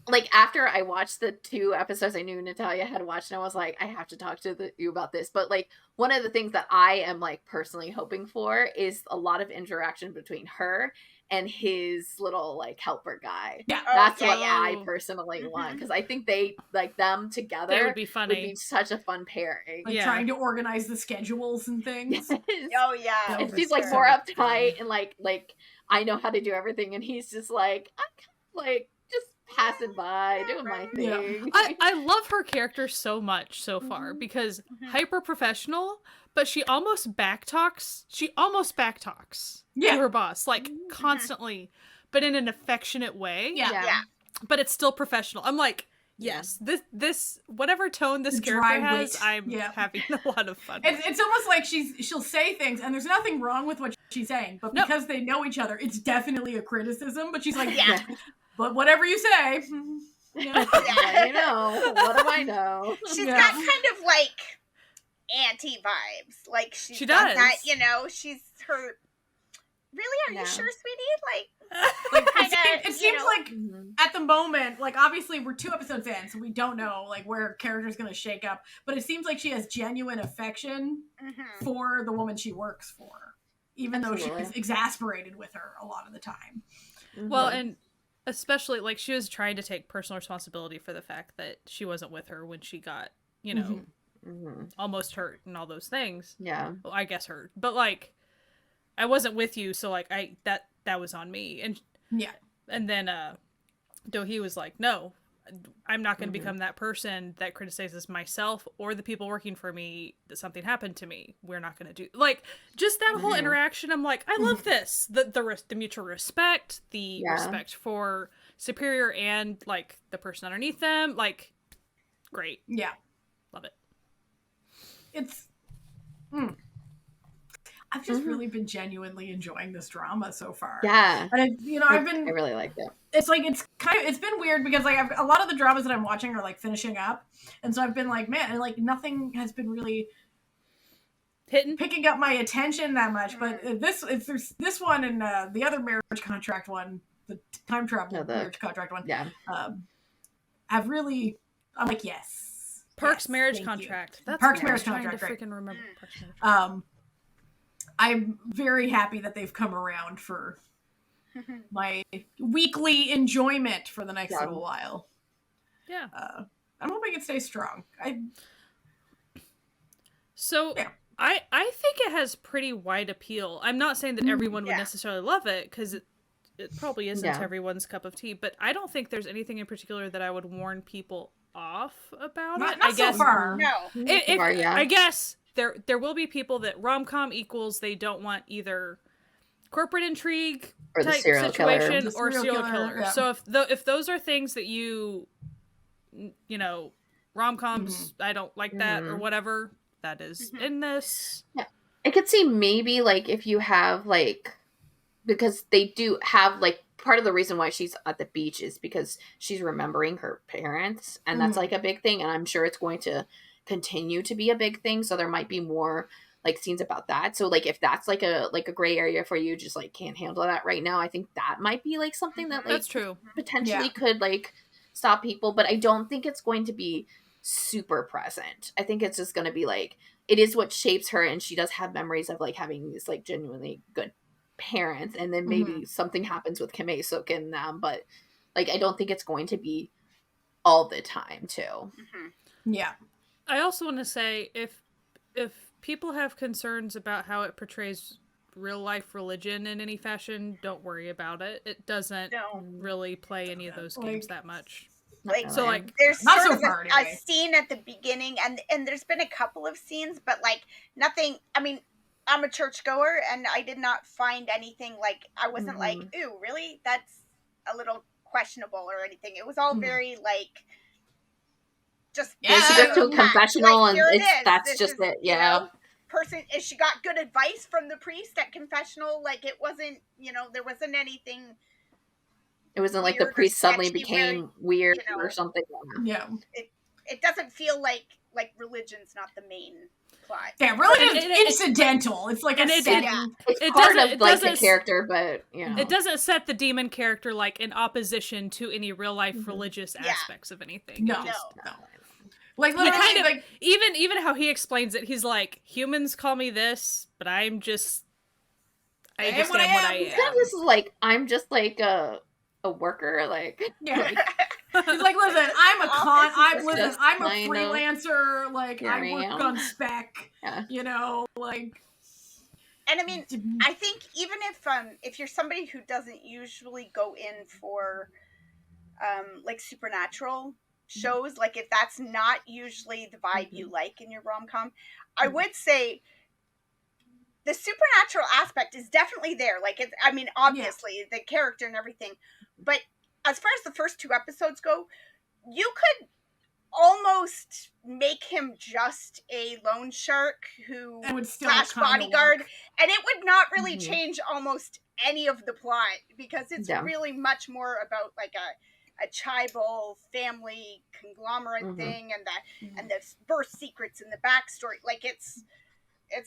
Like, after I watched the 2 episodes I knew Natalia had watched, and I was like, I have to talk to you about this. But, like, one of the things that I am, like, personally hoping for is a lot of interaction between her and his little, like, helper guy. Yeah. That's yeah, what yeah. I personally want, because I think they, like, them together They would be funny. would be such a fun pairing. Like trying to organize the schedules and things. Yes. Oh yeah. That And was she's, like, so more much uptight, fun. and, like, I know how to do everything, and he's just, like, I'm kind of, like, just passing by, doing my Yeah. thing. I love her character so much so far because hyper professional, but she almost backtalks. She almost backtalks to her boss, like constantly, but in an affectionate way. Yeah. But it's still professional. I'm like, yes, this whatever tone this The character dry has, wit. I'm Yeah. having a lot of fun with. It's almost like she'll say things, and there's nothing wrong with what she's saying, but because they know each other, it's definitely a criticism. But she's like, Yeah. but whatever you say. Yeah. You know, what do I know? She's got kind of like auntie vibes. Like She got does. that, you know, she's her. Really? Are Yeah. you sure, sweetie? Like kinda, It seems like Mhm. at the moment, like obviously we're 2 episodes in, so we don't know like where her character's gonna shake up. But it seems like she has genuine affection for the woman she works for, even though Absolutely. she's exasperated with her a lot of the time. Well, Mhm. and especially like she was trying to take personal responsibility for the fact that she wasn't with her when she got, you know, Mhm. almost hurt and all those things. Yeah. Well, I guess hurt, but like I wasn't with you, so like that was on me. And then Dohee was like, no, I'm not going to become that person that criticizes myself or the people working for me that something happened to me. We're not going to do like just that whole interaction. I'm like, I love this. The mutual respect, the respect for superior and like the person underneath them. Like, great. Yeah, Love it. it's. I've just really been genuinely enjoying this drama so far. Yeah. And I've been. I really liked it. It's like it's been weird because like a lot of the dramas that I'm watching are like finishing up, and so I've been like, man, and like nothing has been really picking up my attention that much. But there's this one and the other marriage contract one, the time travel marriage contract one. Yeah. Have really, I'm like, yes. Parks yes, marriage thank you. contract. That's Parks what I marriage was trying contract. to Right. freaking remember. Parks marriage. I'm very happy that they've come around for my weekly enjoyment for the next little while. Yeah. I'm hoping it stays strong. So I think it has pretty wide appeal. I'm not saying that everyone would necessarily love it because it probably isn't everyone's cup of tea, but I don't think there's anything in particular that I would warn people off about it. Not so far. No. I guess there will be people that rom-com equals they don't want either corporate intrigue or the type serial situation killer. or serial killer. Yeah. So if those are things that you know, rom-coms, I don't like that or whatever, that is in this. Yeah. I could see maybe like if you have like, because they do have like, part of the reason why she's at the beach is because she's remembering her parents, and that's like a big thing, and I'm sure it's going to continue to be a big thing, so there might be more like scenes about that. So like if that's like a gray area for you, just like can't handle that right now, I think that might be like something that like That's true. potentially could like stop people, but I don't think it's going to be super present. I think it's just going to be like, it is what shapes her, and she does have memories of like having these like genuinely good parents, and then maybe something happens with Kim Ae-suk and them, but like I don't think it's going to be all the time too. Yeah. I also want to say if people have concerns about how it portrays real life religion in any fashion, don't worry about it. It doesn't really play any of those games that much. Like, So like there's Not sort so of far, a anyway. scene at the beginning, and there's been a couple of scenes, but like nothing. I mean, I'm a churchgoer, and I did not find anything like, I wasn't like, ooh, really? That's a little questionable or anything. It was all very like, just Yeah, she goes to a packed. confessional, Like, and here it it's is. that's This just is, it. you Yeah. know? person, if she got good advice from the priest at confessional, like it wasn't, there wasn't anything. It wasn't like the weird or priest suddenly sketchy became weird or something. Yeah. It doesn't feel like religion's not the main plot. Yeah, religion's incidental. It's like a setting. It's part of like the character, but it doesn't set the demon character like in opposition to any real life religious aspects of anything. No. Like He literally, kind of, like even how he explains it, he's like, humans call me this, but I just am what I am. It's kind of just like, I'm just like a worker, like He's like, listen, I'm a I'm a freelancer, like I work on spec, like. And I mean, I think even if you're somebody who doesn't usually go in for like supernatural shows, like if that's not usually the vibe you like in your rom-com, I would say the supernatural aspect is definitely there. Like it's, I mean, obviously the character and everything, but as far as the first 2 episodes go, you could almost make him just a loan shark who slash bodyguard, and it would not really change almost any of the plot, because it's really much more about like a tribal family conglomerate thing, and the birth secrets and the backstory. Like it's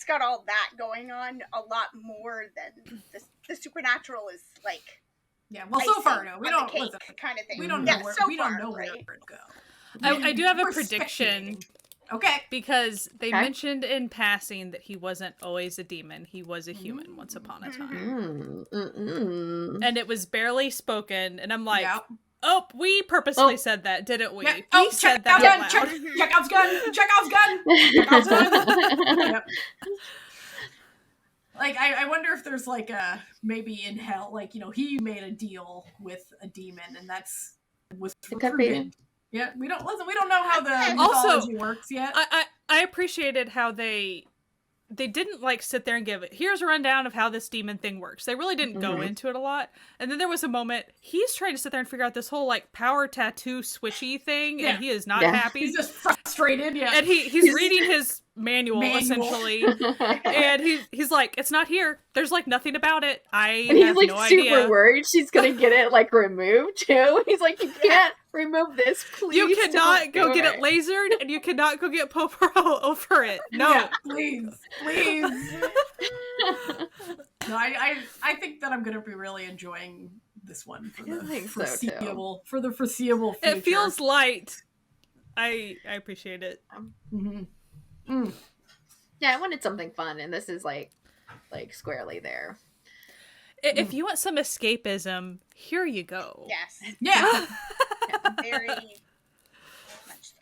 got all that going on a lot more than the supernatural is like. Yeah, well, so far no, we don't listen, kind of thing. We don't know where it could go. I do have a prediction. Okay. Because they mentioned in passing that he wasn't always a demon. He was a human once upon a time. And it was barely spoken. And I'm like, oh, we purposely said that, didn't we? Yeah. We said that out loud. Chekov's gun! Chekov's gun! Chekov's gun! Yep. Like, I wonder if there's like maybe in hell, like, he made a deal with a demon and was recruited. Yeah, we don't know how the mythology works yet. I appreciated how they didn't like sit there and give it, here's a rundown of how this demon thing works. They really didn't go into it a lot. And then there was a moment, he's trying to sit there and figure out this whole like power tattoo switchy thing, and he is not happy. He's just frustrated, And he's reading his manual essentially. And he's like, it's not here. There's like nothing about it. And he's like no super idea. worried she's gonna get it like removed too. He's like, you can't remove this, please. You cannot go get it lasered, and you cannot go get Poporo over it. No. Yeah, please. No, I think that I'm gonna be really enjoying this one for the foreseeable future. It feels light. I appreciate it. Yeah, I wanted something fun, and this is like squarely there. If you want some escapism, here you go. Yes. Yeah. Very much so.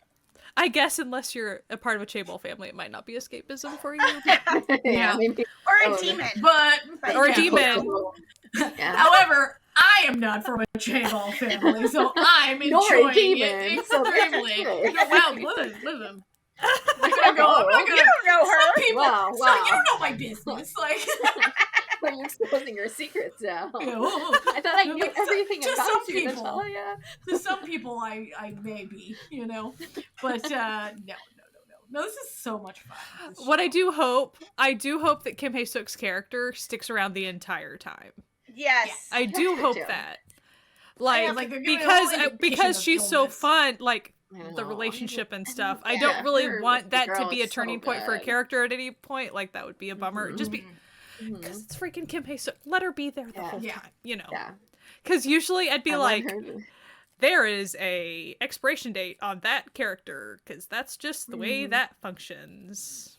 I guess unless you're a part of a Chaebol family, it might not be escapism for you. Yeah. Or a demon. Or a demon. Yeah. However, I am not from a Chaebol family, so I'm enjoying it extremely. Wow, listen. I'm not gonna, you don't know her. Some people, Wow. you don't know my business. Like, You're exposing your secrets now. I I thought I knew everything to about some you, people. Natalia. To some people, I may be, but no. This is so much fun. What I do hope that Kim Hae-suk's character sticks around the entire time. Yes. I do hope that. Like, they're giving all indication because of she's so illness. fun, like the relationship and stuff. I don't really want that to be a turning point for a character at any point. Like, that would be a bummer. Just because it's freaking Kim Hae-suk. Let her be there the whole time, Yeah. Because usually I'd be like, there is a expiration date on that character, because that's just the way that functions.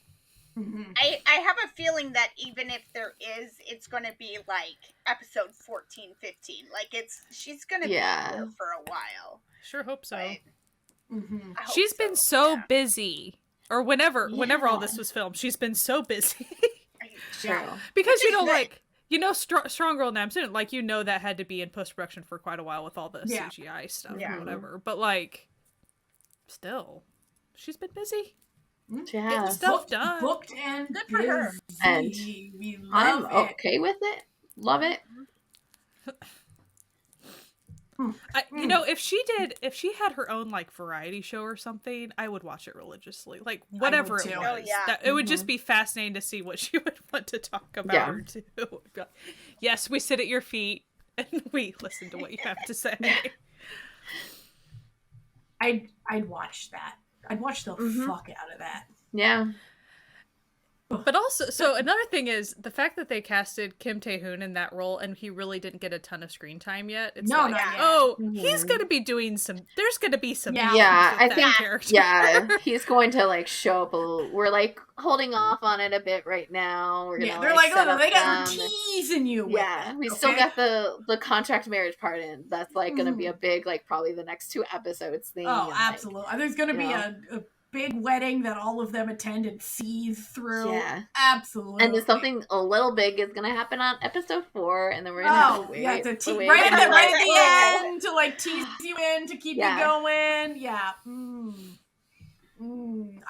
I have a feeling that even if there is, it's going to be like episode 14, 15. Like she's going to be here for a while. Sure hope so. She's been so busy. Or whenever all this was filmed, she's been so busy. Because, Strong Girl Namsoon, like, that had to be in post-production for quite a while with all the CGI stuff or whatever. But, like, still, she's been busy. Getting stuff done. Booked and good for her. And I'm okay with it. Love it. You know, if she had her own like variety show or something, I would watch it religiously. Like whatever it too. was, Oh, yeah. it would just be fascinating to see what she would want to talk about or do. Yes, we sit at your feet and we listen to what you have to say. I'd watch that. I'd watch the fuck out of that. Yeah. But also, so another thing is the fact that they casted Kim Tae-hoon in that role and he really didn't get a ton of screen time yet. It's No, like, not yet. oh, he's going to be doing there's going to be some Yeah, I with think that character. Yeah, he's going to like show up. We're like holding off on it a bit right now. We're gonna, They're like, set oh, up they got them. teasing you. With Yeah, it, we okay? still got the contract marriage part in. That's like going to be a big, like probably the next 2 episodes thing. Oh, and, absolutely. There's going to be know. a big wedding that all of them attend and seethe through. Yeah. Absolutely. And then something a little big is going to happen on episode 4, and then we're going to have to wait. Yeah, to wait right at until, the end to like tease you in to keep Yeah. you going. Yeah. I'm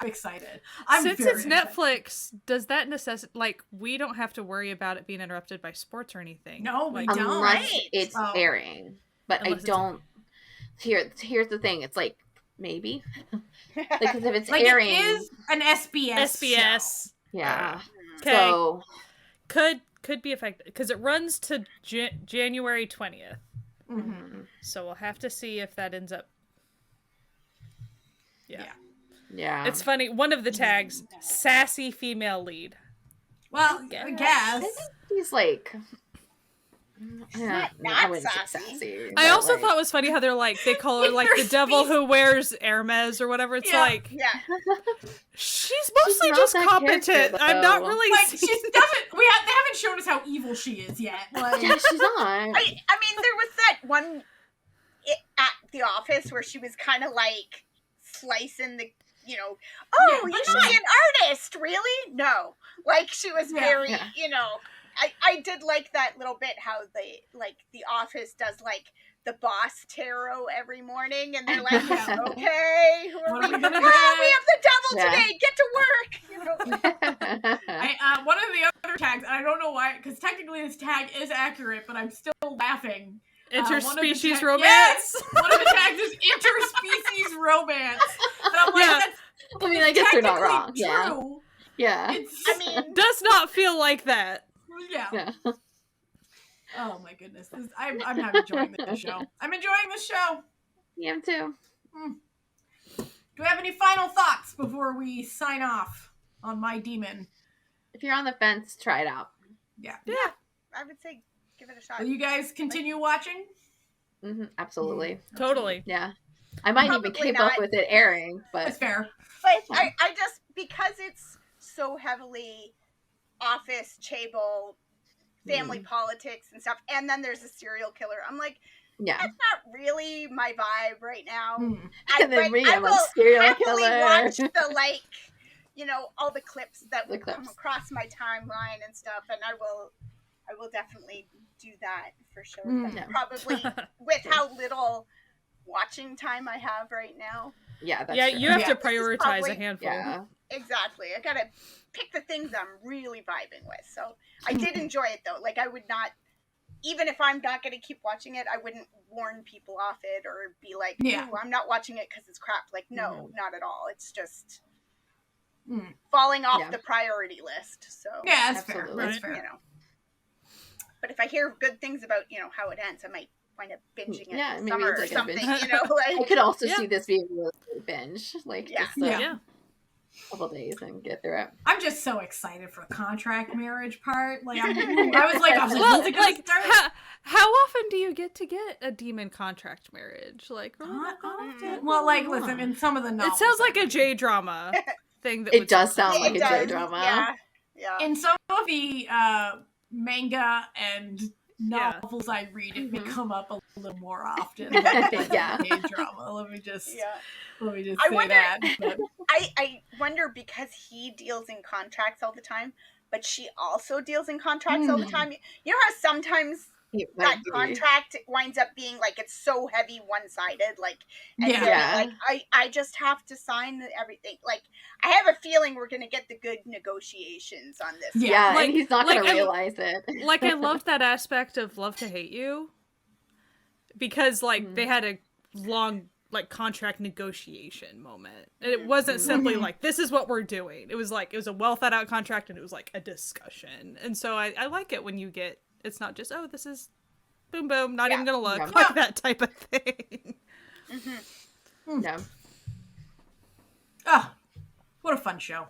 excited. Since it's Netflix, does that necessitate, like, we don't have to worry about it being interrupted by sports or anything? No, we Like, don't. unless Right. it's Oh. airing. But Unless I it's don't. Here's the thing. It's like maybe because if it's Like airing, it is an SBS. SBS. yeah. Okay. So Could be affected because it runs to January 20th. Mm-hmm. So we'll have to see if that ends up. Yeah. It's funny. One of the tags, sassy female lead. Well, Yeah. I I guess. think he's like. not I wouldn't say sassy. sassy. I but, also like, thought it was funny how they're like, they call her like the devil who wears Hermes or whatever. It's Yeah. like, Yeah. she's mostly not just that competent. character, I'm not though. really Like seeing- she doesn't. They haven't shown us how evil she is yet. Like, Yeah, she's not. I mean, there was that one at the office where she was kind of like slicing the, oh, Yeah, you but should be an artist, really? No. Like, she was Yeah. very, Yeah. I did like that little bit how they, like, the office does, like, the boss tarot every morning, and they're like, Yeah. okay, who are What are we we gonna gonna have? do? We have the devil Yeah. today, get to work, one of the other tags, and I don't know why, because technically this tag is accurate, but I'm still laughing. interspecies Yes! romance. One of the tags is interspecies romance. And I'm like, Yeah. that's I mean, I guess they're not technically wrong. Yeah. true. Yeah. It's, I mean, Does not feel like that. yeah. Yeah. Oh my goodness. I'm not enjoying this show. I'm enjoying this show. Yeah, me too. Do we have any final thoughts before we sign off on My Demon? If you're on the fence, try it out. Yeah. I would say give it a shot. Will you guys continue watching? Absolutely. Totally. Yeah. I might even Probably keep not. up with it airing, That's but fair. But I just, because it's so heavily office, Chable, family politics and stuff, and then there's a serial killer, I'm like, yeah. that's not really my vibe right now. And then but me, I I'm will like, serial happily killer. watch the, like, all the clips that The will come clips. across my timeline and stuff, and I will definitely do that for sure. But Yeah. probably with how little watching time I have right now. Yeah, that's Yeah, true. you have to This is prioritize probably- a handful. Yeah. Exactly. I gotta pick the things I'm really vibing with. So I did enjoy it though. Like, I would not, even if I'm not gonna keep watching it, I wouldn't warn people off it or be like, Yeah. "Ooh, I'm not watching it because it's crap." Like, no, not at all. It's just Mm. falling off Yeah. the priority list. So Yeah, that's fair. Absolutely. That's you fair. know. But if I hear good things about, how it ends, I might wind up binging it Yeah, in maybe summer it's or like a something, binge. like. I could also Yeah. see this being a really good binge, like Yeah. just Yeah. Yeah. a couple days and get through it. I'm just so excited for the contract marriage part. Like, I was like, Well, when's it gonna like, start? how often do you get to get a demon contract marriage? Like, Not often. Well, like, listen, in some of the it novels. sounds like a J drama thing. That It would does sound It like a does, J-drama. Yeah. Yeah. in some of the manga and Yeah. novels I read, it may Mhm. come up a little more often. Yeah. Drama. Let me just Yeah. say I wonder- that. But I wonder, because he deals in contracts all the time, but she also deals in contracts all the time. You know how sometimes It that might be. contract winds up being like, it's so heavy one-sided, like, and Yeah. so, Yeah. like, I just have to sign everything. Like, I have a feeling we're gonna get the good negotiations on this. Yeah. Yeah, Like- and he's not like, gonna I- realize it. like, I loved that aspect of Love to Hate You. because like they had a long like contract negotiation moment. And it wasn't simply like, this is what we're doing. It was like, it was a well thought out contract and it was like a discussion. And so I like it when you get, it's not just, oh, this is boom, boom, not even gonna look, like that type of thing. Yeah. Oh, what a fun show.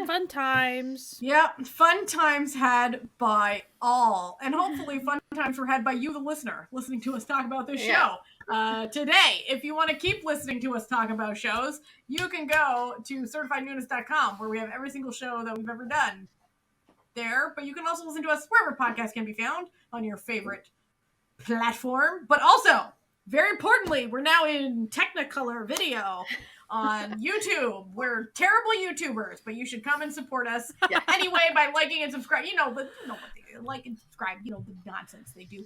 Fun times. Yeah, fun times had by all. And hopefully fun times were had by you, the listener, listening to us talk about this show. Today, if you want to keep listening to us talk about shows, you can go to CertifiedNoonas.com, where we have every single show that we've ever done there. But you can also listen to us wherever podcasts can be found on your favorite platform. But also, very importantly, we're now in Technicolor video on YouTube. We're terrible YouTubers, but you should come and support us anyway by liking and subscribing. You know what they do. Like and subscribe, you know, the nonsense they do.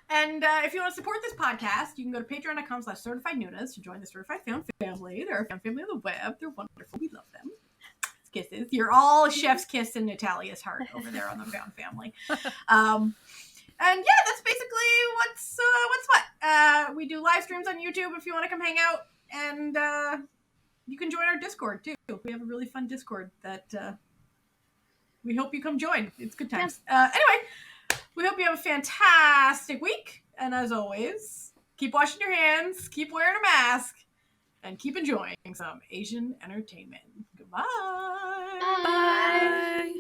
And if you want to support this podcast, you can go to patreon.com/certifiednoonas to join the Certified Fan Family. They're a fan family on the web. They're wonderful. We love them. Kisses. You're all chef's kiss in Natalia's heart over there on the Found Family. And yeah, that's basically what's what. We do live streams on YouTube if you want to come hang out, and you can join our Discord too. We have a really fun Discord that we hope you come join. It's good times. Anyway, we hope you have a fantastic week, and as always, keep washing your hands, keep wearing a mask, and keep enjoying some Asian entertainment. Goodbye. Bye.